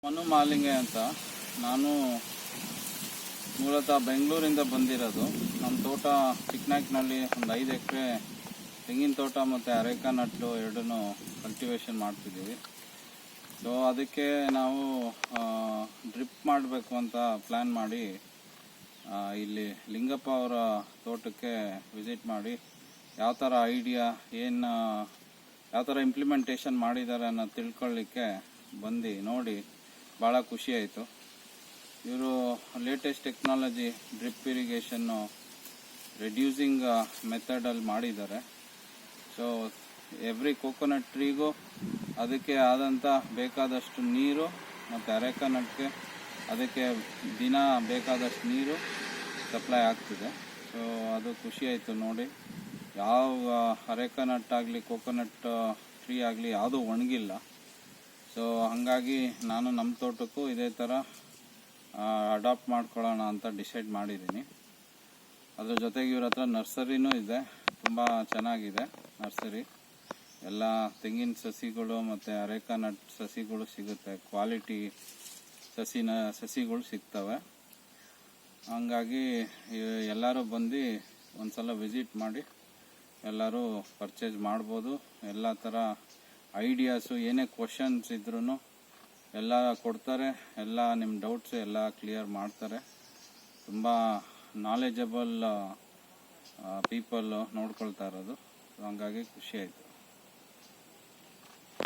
ಮನು ಮಾಲಿಂಗೆ ಅಂತ. ನಾನು ಮೂಲತಃ ಬೆಂಗಳೂರಿಂದ ಬಂದಿರೋದು. ನಮ್ಮ ತೋಟ ಚಿಕ್ಕನಾಯ್ಕನಲ್ಲಿ ಒಂದು 5 ಎಕರೆ ತೆಂಗಿನ ತೋಟ ಮತ್ತು ಅರೇಕಾ ನಟ್ಟು ಎರಡನ್ನೂ ಕಲ್ಟಿವೇಷನ್ ಮಾಡ್ತಿದ್ದೀವಿ. ಸೊ ಅದಕ್ಕೆ ನಾವು ಡ್ರಿಪ್ ಮಾಡಬೇಕು ಅಂತ ಪ್ಲ್ಯಾನ್ ಮಾಡಿ ಇಲ್ಲಿ ಲಿಂಗಪ್ಪ ಅವರ ತೋಟಕ್ಕೆ ವಿಸಿಟ್ ಮಾಡಿ ಯಾವ ಥರ ಐಡಿಯಾ ಯಾವ ಥರ ಇಂಪ್ಲಿಮೆಂಟೇಷನ್ ಮಾಡಿದ್ದಾರೆ ಅನ್ನೋ ತಿಳ್ಕೊಳ್ಳಿಕ್ಕೆ ಬಂದು ನೋಡಿ ಭಾಳ ಖುಷಿ ಆಯಿತು. ಇವರು latest technology drip irrigation reducing ಮೆಥಡಲ್ಲಿ ಮಾಡಿದ್ದಾರೆ. ಸೊ ಎವ್ರಿ ಕೋಕೋನಟ್ ಟ್ರೀಗೂ ಅದಕ್ಕೆ ಆದಂಥ ಬೇಕಾದಷ್ಟು ನೀರು ಮತ್ತು ಅರೇಕಾ ನಟ್ಗೆ ಅದಕ್ಕೆ ದಿನ ಬೇಕಾದಷ್ಟು ನೀರು ಸಪ್ಲೈ ಆಗ್ತಿದೆ. ಸೊ ಅದು ಖುಷಿ ಆಯಿತು ನೋಡಿ. ಯಾವ ಅರೇಕಾ ನಟ್ ಆಗಲಿ ಕೋಕೋನಟ್ ಟ್ರೀ ಆಗಲಿ ಯಾವುದೂ ಒಣಗಿಲ್ಲ. ಸೊ ಹಾಗಾಗಿ ನಾನು ನಮ್ಮ ತೋಟಕ್ಕೂ ಇದೇ ಥರ ಅಡಾಪ್ಟ್ ಮಾಡ್ಕೊಳ್ಳೋಣ ಅಂತ ಡಿಸೈಡ್ ಮಾಡಿದ್ದೀನಿ. ಅದ್ರ ಜೊತೆಗೆ ಇವ್ರ ಹತ್ರ ನರ್ಸರಿನೂ ಇದೆ, ತುಂಬ ಚೆನ್ನಾಗಿದೆ ನರ್ಸರಿ. ಎಲ್ಲ ತೆಂಗಿನ ಸಸಿಗಳು ಮತ್ತು ಅರೇಕಾ ನಟ್ ಸಸಿಗಳು ಸಿಗುತ್ತೆ, ಕ್ವಾಲಿಟಿ ಸಸಿಗಳು ಸಿಗ್ತವೆ. ಹಾಗಾಗಿ ಎಲ್ಲರೂ ಬಂದು ಒಂದು ಸಲ ವಿಸಿಟ್ ಮಾಡಿ ಎಲ್ಲರೂ ಪರ್ಚೇಸ್ ಮಾಡ್ಬೋದು. ಎಲ್ಲ ಥರ ಐಡಿಯಾಸು ಏನೇ ಕ್ವಶನ್ಸ್ ಇದ್ರೂ ಎಲ್ಲ ಕೊಡ್ತಾರೆ. ಎಲ್ಲ ನಿಮ್ಮ ಡೌಟ್ಸ್ ಎಲ್ಲ ಕ್ಲಿಯರ್ ಮಾಡ್ತಾರೆ. ತುಂಬ ನಾಲೆಜಬಲ್ ಪೀಪಲ್ ನೋಡ್ಕೊಳ್ತಾ ಇರೋದು. ಹಾಗಾಗಿ ಖುಷಿ ಆಯಿತು.